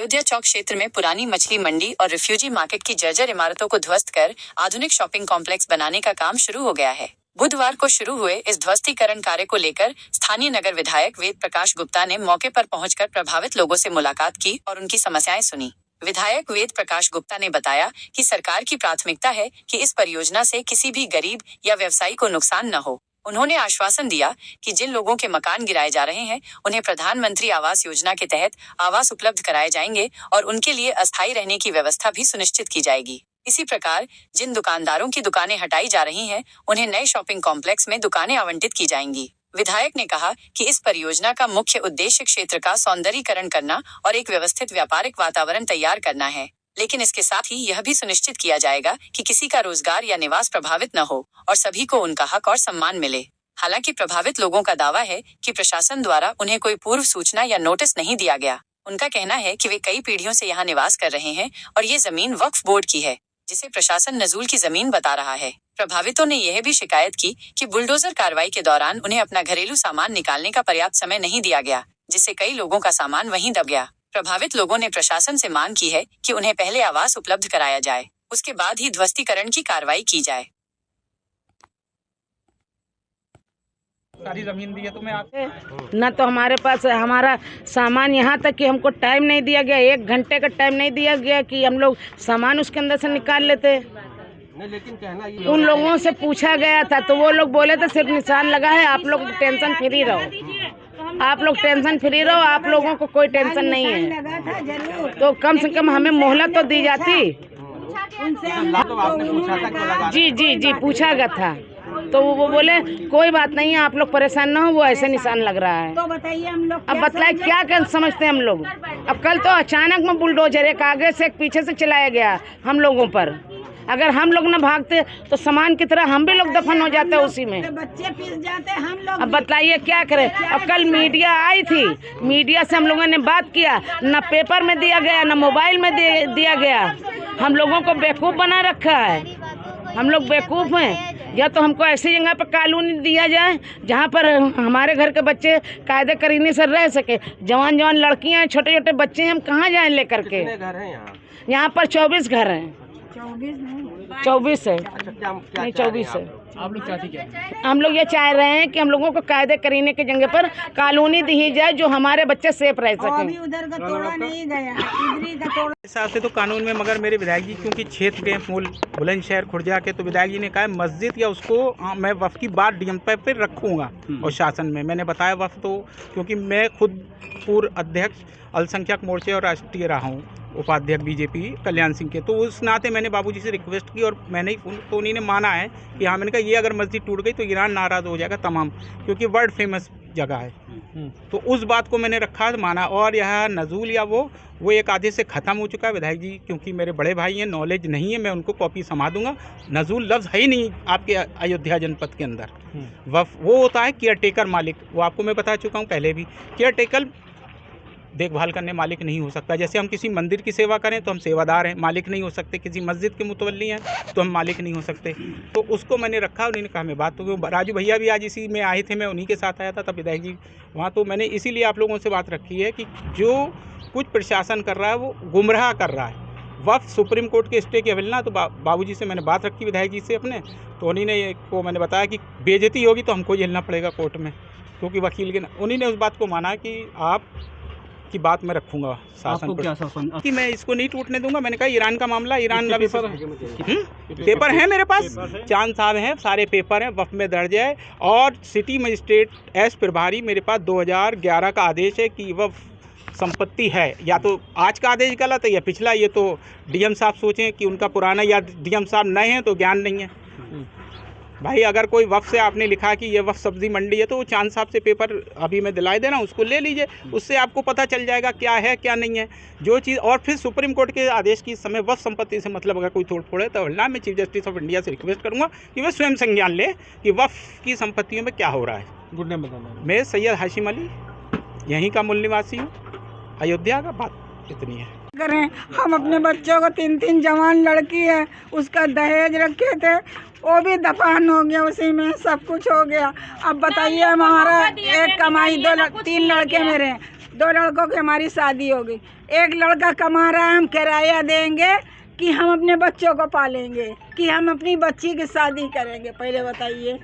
अयोध्या चौक क्षेत्र में पुरानी मछली मंडी और रिफ्यूजी मार्केट की जर्जर इमारतों को ध्वस्त कर आधुनिक शॉपिंग कॉम्प्लेक्स बनाने का काम शुरू हो गया है। बुधवार को शुरू हुए इस ध्वस्तीकरण कार्य को लेकर स्थानीय नगर विधायक वेद प्रकाश गुप्ता ने मौके पर पहुंचकर प्रभावित लोगों से मुलाकात की और उनकी समस्याएं सुनी। विधायक वेद प्रकाश गुप्ता ने बताया कि सरकार की प्राथमिकता है कि इस परियोजना से किसी भी गरीब या व्यवसायी को नुकसान न हो। उन्होंने आश्वासन दिया कि जिन लोगों के मकान गिराए जा रहे हैं उन्हें प्रधानमंत्री आवास योजना के तहत आवास उपलब्ध कराए जाएंगे और उनके लिए अस्थायी रहने की व्यवस्था भी सुनिश्चित की जाएगी। इसी प्रकार जिन दुकानदारों की दुकानें हटाई जा रही हैं उन्हें नए शॉपिंग कॉम्प्लेक्स में दुकानें आवंटित की जाएंगी। विधायक ने कहा कि इस परियोजना का मुख्य उद्देश्य क्षेत्र का सौंदर्यीकरण करना और एक व्यवस्थित व्यापारिक वातावरण तैयार करना है, लेकिन इसके साथ ही यह भी सुनिश्चित किया जाएगा कि किसी का रोजगार या निवास प्रभावित न हो और सभी को उनका हक और सम्मान मिले। हालांकि प्रभावित लोगों का दावा है कि प्रशासन द्वारा उन्हें कोई पूर्व सूचना या नोटिस नहीं दिया गया। उनका कहना है कि वे कई पीढ़ियों से यहाँ निवास कर रहे हैं और ये जमीन वक्फ बोर्ड की है, जिसे प्रशासन नजूल की जमीन बता रहा है। प्रभावितों ने यह भी शिकायत की कि बुलडोजर कार्रवाई के दौरान उन्हें अपना घरेलू सामान निकालने का पर्याप्त समय नहीं दिया गया, जिससे कई लोगों का सामान वहीं दब गया। प्रभावित लोगों ने प्रशासन से मांग की है कि उन्हें पहले आवास उपलब्ध कराया जाए, उसके बाद ही ध्वस्तीकरण की कार्रवाई की जाए। सारी जमीन दी है तुम्हें आते न तो हमारे पास हमारा सामान, यहाँ तक कि हमको टाइम नहीं दिया गया, 1 घंटे का टाइम नहीं दिया गया कि हम लोग सामान उसके अंदर से निकाल लेते। लेकिन कहना ये उन लोगों से पूछा गया था तो वो लोग बोले थे सिर्फ निशान लगा है, आप लोग टेंशन फ्री रहो, आप लोग टेंशन फ्री रहो, आप लोगों को कोई टेंशन नहीं है। तो कम से कम हमें मोहलत तो दी जाती। जी जी जी पूछा गया था तो वो बोले कोई बात नहीं है, आप लोग परेशान ना हो, वो ऐसे निशान लग रहा है। तो बताइए हम लोग अब बतलाए क्या कर समझते हैं हम लोग। अब कल तो अचानक में बुलडोजर एक आगे से एक पीछे से चलाया गया हम लोगों पर। अगर हम लोग न भागते तो सामान की तरह हम भी लोग दफन हो जाते उसी में, बच्चे पिस जाते हम लोग। अब बतलाइए क्या करें। अब कल मीडिया आई थी, मीडिया से हम लोगों ने बात किया, न पेपर में दिया गया न मोबाइल में दिया गया। हम लोगों को बेवकूफ़ बना रखा है, हम लोग बेवकूफ़ हैं। या तो हमको ऐसी जगह पर कॉलोनी दिया जाए जहाँ पर हमारे घर के बच्चे कायदे करीने से रह सके। जवान जवान लड़कियाँ, छोटे छोटे बच्चे, हम कहाँ जाएं लेकर के। घर है यहाँ पर 24 घर हैं। 24 है, नहीं 24 है। आप लोग चाहती क्या? हम लोग ये चाह रहे हैं कि हम लोगों को कायदे करीने की जगह पर कॉलोनी दी जाए जो हमारे बच्चे सेफ रह सकें। उधर का तोड़ा नहीं गया, इधर का तोड़ा। हिसाब से तो कानून में, मगर मेरे विधायक जी क्योंकि क्षेत्र के मूल बुलंदशहर खुर्जा के, तो विधायक जी ने कहा मस्जिद या उसको मैं वफ़ की बात डीएम पे रखूँगा और शासन में। मैंने बताया वफ़ तो क्योंकि मैं खुद पूर्व अध्यक्ष अल्पसंख्यक मोर्चे और राष्ट्रीय रहा हूँ, उपाध्यक्ष बीजेपी कल्याण सिंह के, तो उस नाते मैंने बाबूजी से रिक्वेस्ट की और मैंने तो उन्हीं ने माना है कि हाँ। मैंने कहा ये अगर मस्जिद टूट गई तो ईरान नाराज़ हो जाएगा तमाम, क्योंकि वर्ल्ड फेमस जगह है। तो उस बात को मैंने रखा, माना। और यह नजूल या वो एक आधे से ख़त्म हो चुका है। विधायक जी क्योंकि मेरे बड़े भाई हैं, नॉलेज नहीं है, मैं उनको कॉपी समा दूंगा। नजूल लफ्ज़ है ही नहीं आपके अयोध्या जनपद के अंदर। वो होता है केयर टेकर मालिक, वो आपको मैं बता चुका हूँ पहले भी। केयर टेकर देखभाल करने मालिक नहीं हो सकता। जैसे हम किसी मंदिर की सेवा करें तो हम सेवादार हैं, मालिक नहीं हो सकते। किसी मस्जिद के मुतवल्ली हैं तो हम मालिक नहीं हो सकते। तो उसको मैंने रखा, उन्होंने कहा मैं बात तो, राजू भैया भी आज इसी में आए थे, मैं उन्हीं के साथ आया था तब विधायक जी वहाँ। तो मैंने इसीलिए आप लोगों से बात रखी है कि जो कुछ प्रशासन कर रहा है वो गुमराह कर रहा है। वफ़ सुप्रीम कोर्ट के स्टे की अवहेलना, तो बाबूजी से मैंने बात रखी विधायक जी से अपने, तो उन्हीं को मैंने बताया कि बेइज्जती होगी तो हमको झेलना पड़ेगा कोर्ट में, क्योंकि वकील के उन्हीं ने उस बात को माना कि आप की बात मैं रखूंगा शासन पर कि मैं इसको नहीं टूटने दूंगा। मैंने कहा ईरान का मामला, ईरान का पेपर है मेरे पास, चांद साहब हैं, सारे पेपर हैं, वफ़ में दर्ज है। और सिटी मजिस्ट्रेट एस प्रभारी मेरे पास 2011 का आदेश है कि वफ़ संपत्ति है। या तो आज का आदेश गलत है या पिछला, ये तो डीएम साहब सोचें कि उनका पुराना, या डीएम साहब नए हैं तो ज्ञान नहीं है। भाई अगर कोई वफ़ से आपने लिखा कि ये वफ़ सब्ज़ी मंडी है तो वो चांद साहब से पेपर अभी मैं दिलाई दे रहा हूँ, उसको ले लीजिए, उससे आपको पता चल जाएगा क्या है क्या नहीं है जो चीज़। और फिर सुप्रीम कोर्ट के आदेश की समय वफ़ संपत्ति से मतलब अगर कोई तोड़ फोड़ है तो मैं चीफ जस्टिस ऑफ इंडिया से रिक्वेस्ट करूँगा कि वह स्वयं संज्ञान ले कि वफ़ की संपत्तियों में क्या हो रहा है। गुड नेम बताना। मैं सैयद हाशिम अली, यहीं का मूल निवासी हूँ, अयोध्या का। बात इतनी है। करें हम अपने बच्चों को 3 जवान लड़की है, उसका दहेज रखे थे, वो भी दफन हो गया, उसी में सब कुछ हो गया। अब बताइए हमारा एक कमाई 3 लड़के मेरे, 2 लड़कों की हमारी शादी होगी, एक लड़का कमा रहा है, हम किराया देंगे कि हम अपने बच्चों को पालेंगे कि हम अपनी बच्ची की शादी करेंगे? पहले बताइए।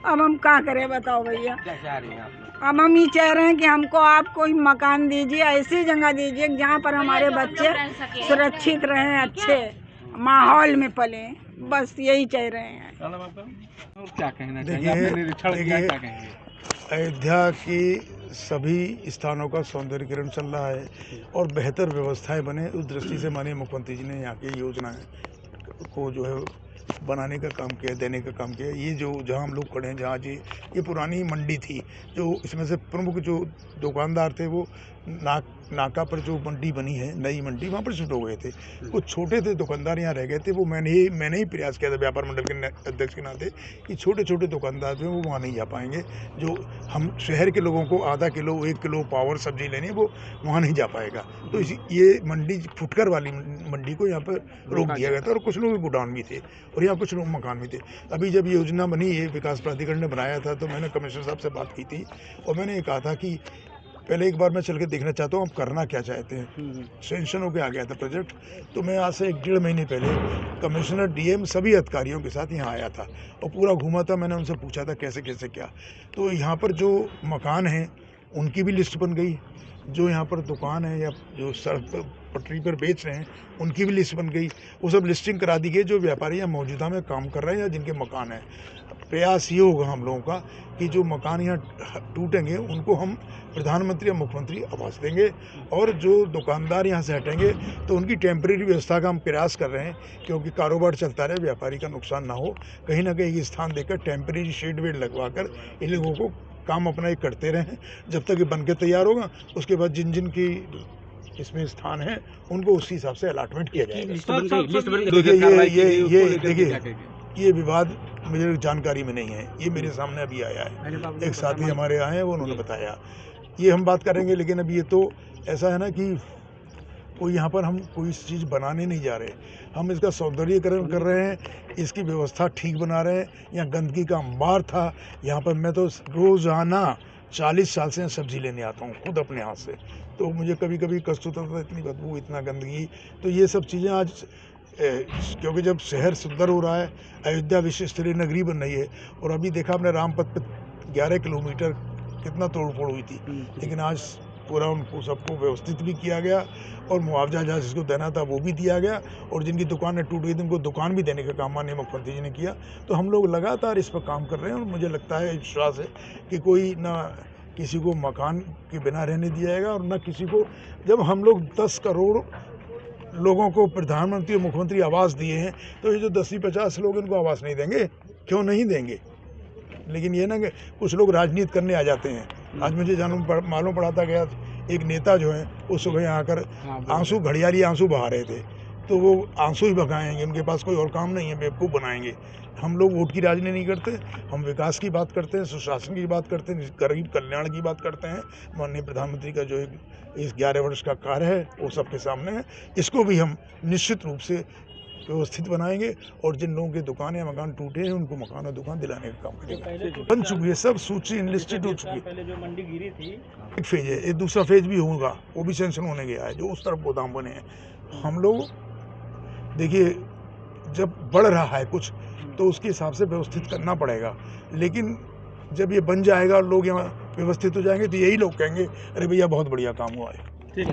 अब हम क्या करें बताओ भैया। अब हम ये चाह रहे हैं कि हमको आप कोई मकान दीजिए, ऐसी जगह दीजिए जहाँ पर हमारे बच्चे सुरक्षित रहें, अच्छे माहौल में पले, बस यही चाह रहे हैं। क्या कहना देखिए, अयोध्या की सभी स्थानों का सौंदर्यीकरण चल रहा है और बेहतर व्यवस्थाएं बने, उस दृष्टि से माननीय मुख्यमंत्री जी ने यहाँ की योजनाएं को जो है बनाने का काम किया, देने का काम किया। ये जो जहाँ हम लोग खड़े हैं, जहाँ जी ये पुरानी मंडी थी, जो इसमें से प्रमुख जो दुकानदार थे वो नाका पर जो मंडी बनी है, नई मंडी, वहाँ पर शिफ्ट हो गए थे। कुछ छोटे थे दुकानदार यहाँ रह गए थे। वो मैंने ही प्रयास किया था व्यापार मंडल के अध्यक्ष के नाते कि छोटे छोटे दुकानदार जो हैं वो वहाँ नहीं जा पाएंगे। जो हम शहर के लोगों को आधा किलो 1 किलो पावर सब्जी लेनी है वो वहाँ नहीं जा पाएगा। तो ये मंडी फुटकर वाली मंडी को यहाँ पर रोक दिया गया था और कुछ लोग गोडाउन भी थे और यहाँ कुछ लोग मकान भी थे। अभी जब योजना बनी है, विकास प्राधिकरण ने बनाया था, तो मैंने कमिश्नर साहब से बात की थी और मैंने ये कहा था कि पहले एक बार मैं चल के देखना चाहता हूँ आप करना क्या चाहते हैं। सेंक्शन होकर आ गया था प्रोजेक्ट, तो मैं आज से 1-1.5 महीने पहले कमिश्नर, डीएम सभी अधिकारियों के साथ यहाँ आया था और पूरा घूमा था। मैंने उनसे पूछा था कैसे कैसे क्या। तो यहाँ पर जो मकान हैं उनकी भी लिस्ट बन गई, जो यहाँ पर दुकान है या जो सड़क पर पटरी पर बेच रहे हैं उनकी भी लिस्ट बन गई। वो सब लिस्टिंग करा दी गई जो व्यापारी यहाँ मौजूदा में काम कर रहे हैं या जिनके मकान हैं। प्रयास ये होगा हम लोगों का कि जो मकान यहाँ टूटेंगे उनको हम प्रधानमंत्री या मुख्यमंत्री आवास देंगे और जो दुकानदार यहाँ से हटेंगे तो उनकी टेम्परेरी व्यवस्था का हम प्रयास कर रहे हैं, क्योंकि कारोबार चलता रहे, व्यापारी का नुकसान ना हो। कहीं ना कहीं स्थान देकर टेम्परेरी शेड वेड लगवा कर इन लोगों को काम अपना ये करते रहें जब तक ये बन के तैयार होगा। उसके बाद जिन जिन की इसमें स्थान है उनको उसी हिसाब से अलॉटमेंट किया जाएगा। देखिए ये विवाद मुझे जानकारी में नहीं है, ये मेरे सामने अभी आया है। एक साथी हमारे आए हैं, वो उन्होंने बताया, ये हम बात करेंगे। लेकिन अभी ये तो ऐसा है ना कि कोई यहाँ पर हम कोई चीज़ बनाने नहीं जा रहे, हम इसका सौंदर्यीकरण कर रहे हैं, इसकी व्यवस्था ठीक बना रहे हैं। यहाँ गंदगी का अंबार था, यहाँ पर मैं तो रोज़ाना 40 साल से सब्जी लेने आता हूँ खुद अपने हाथ से, तो मुझे कभी कभी कष्ट होता था, इतनी बदबू, इतना गंदगी। तो ये सब चीज़ें आज क्योंकि जब शहर सुंदर हो रहा है, अयोध्या विश्व स्तरीय नगरी बन रही है, और अभी देखा आपने रामपथ पे 11 किलोमीटर कितना तोड़ फोड़ हुई थी, लेकिन आज पूरा उनको सबको व्यवस्थित भी किया गया और मुआवजा जहाँ जिसको देना था वो भी दिया गया, और जिनकी दुकानें टूट गई थी उनको दुकान भी देने का काम माननीय मुख्यमंत्री जी ने किया। तो हम लोग लगातार इस पर काम कर रहे हैं और मुझे लगता है, विश्वास है कि कोई ना किसी को मकान के बिना रहने दिया जाएगा और ना किसी को। जब हम लोग 10 करोड़ लोगों को प्रधानमंत्री और मुख्यमंत्री आवास दिए हैं, तो ये जो 10-50 लोग इनको आवास नहीं देंगे, क्यों नहीं देंगे? लेकिन ये ना कि कुछ लोग राजनीति करने आ जाते हैं। आज मुझे मालूम पड़ाता गया, एक नेता जो है वो सुबह यहाँ आकर आंसू, घड़ियाली आंसू बहा रहे थे, तो वो आंसू ही बहाएंगे, उनके पास कोई और काम नहीं है, बेवकूफ़ बनाएंगे। हम लोग वोट की राजनीति नहीं करते, हम विकास की बात करते हैं, सुशासन की बात करते हैं, गरीब कल्याण की बात करते हैं। माननीय प्रधानमंत्री का जो इस 11 वर्ष का कार्य है वो सबके सामने है। इसको भी हम निश्चित रूप से व्यवस्थित बनाएंगे और जिन लोगों की दुकान या मकान टूटे हैं उनको मकान और दुकान दिलाने का काम करेंगे। बन चुकी है, सब सूची इनलिस्टेड हो चुकी है। पहले जो मंडी गिरी थी, एक फेज है, एक दूसरा फेज भी होगा, वो भी सेंक्शन होने गया है, जो उस तरफ गोदाम बने हैं। हम लोग देखिए, जब बढ़ रहा है कुछ तो उसके हिसाब से व्यवस्थित करना पड़ेगा, लेकिन जब ये बन जाएगा और लोग यहाँ व्यवस्थित हो जाएंगे तो यही लोग कहेंगे अरे भैया बहुत बढ़िया काम हुआ है।